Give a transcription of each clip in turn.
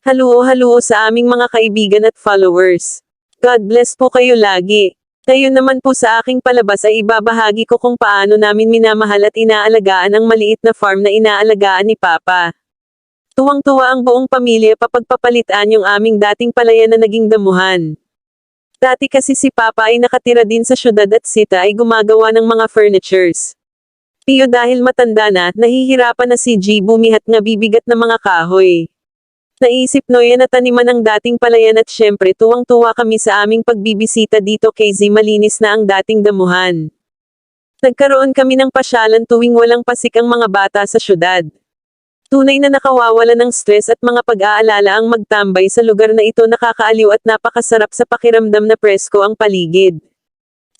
Haluo-haluo sa aming mga kaibigan at followers. God bless po kayo lagi. Ngayon naman po sa aking palabas ay ibabahagi ko kung paano namin minamahal at inaalagaan ang maliit na farm na inaalagaan ni Papa. Tuwang-tuwa ang buong pamilya papagpapalitan yung aming dating palayan na naging damuhan. Dati kasi si Papa ay nakatira din sa syudad at Sita ay gumagawa ng mga furnitures. Piyo dahil matanda na, nahihirapan na si G bumihat nga bibigat na mga kahoy. Naisip Noya na taniman ang dating palayan at syempre tuwang-tuwa kami sa aming pagbibisita dito kay Z malinis na ang dating damuhan. Nagkaroon kami ng pasyalan tuwing walang pasik ang mga bata sa syudad. Tunay na nakawawala ng stress at mga pag-aalala ang magtambay sa lugar na ito nakakaaliw at napakasarap sa pakiramdam na presko ang paligid.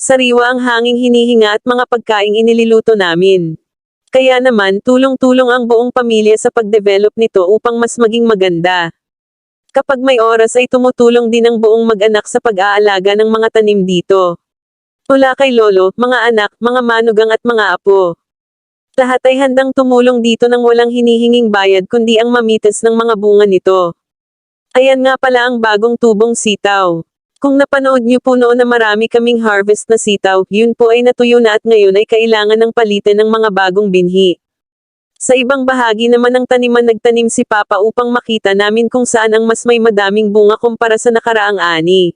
Sariwa ang hanging hinihinga at mga pagkaing inililuto namin. Kaya naman, tulong-tulong ang buong pamilya sa pag-develop nito upang mas maging maganda. Kapag may oras ay tumutulong din ang buong mag-anak sa pag-aalaga ng mga tanim dito. Mula kay lolo, mga anak, mga manugang at mga apo. Lahat ay handang tumulong dito nang walang hinihinging bayad kundi ang mamitas ng mga bunga nito. Ayan nga pala ang bagong tubong sitaw. Kung napanood niyo po noon na marami kaming harvest na sitaw, yun po ay natuyo na at ngayon ay kailangan ng palitan ng mga bagong binhi. Sa ibang bahagi naman ng taniman nagtanim si Papa upang makita namin kung saan ang mas may madaming bunga kumpara sa nakaraang ani.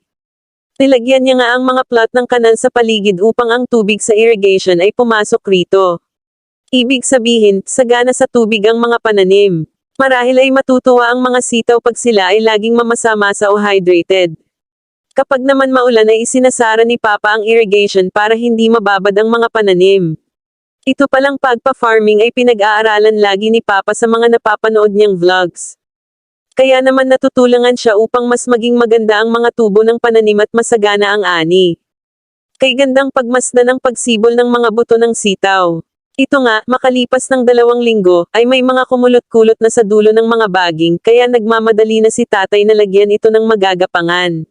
Nilagyan niya nga ang mga plot ng kanal sa paligid upang ang tubig sa irrigation ay pumasok rito. Ibig sabihin, sagana sa tubig ang mga pananim. Marahil ay matutuwa ang mga sitaw pag sila ay laging mamasa-masa o hydrated. Kapag naman maulan ay isinasara ni Papa ang irrigation para hindi mababad ang mga pananim. Ito palang pagpa-farming ay pinag-aaralan lagi ni Papa sa mga napapanood niyang vlogs. Kaya naman natutulangan siya upang mas maging maganda ang mga tubo ng pananim at masagana ang ani. Kay gandang pagmasdan ng pagsibol ng mga buto ng sitaw. Ito nga, makalipas ng 2 linggo, ay may mga kumulot-kulot na sa dulo ng mga baging, kaya nagmamadali na si tatay na lagyan ito ng magagapangan.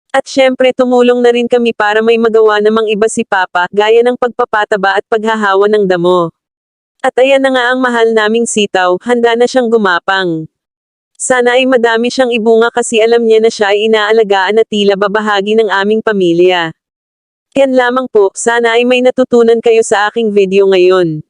At syempre tumulong na rin kami para may magawa namang iba si Papa, gaya ng pagpapataba at paghahawa ng damo. At ayan na nga ang mahal naming sitaw, handa na siyang gumapang. Sana ay madami siyang ibunga kasi alam niya na siya ay inaalagaan na tila babahagi ng aming pamilya. Yan lamang po, sana ay may natutunan kayo sa aking video ngayon.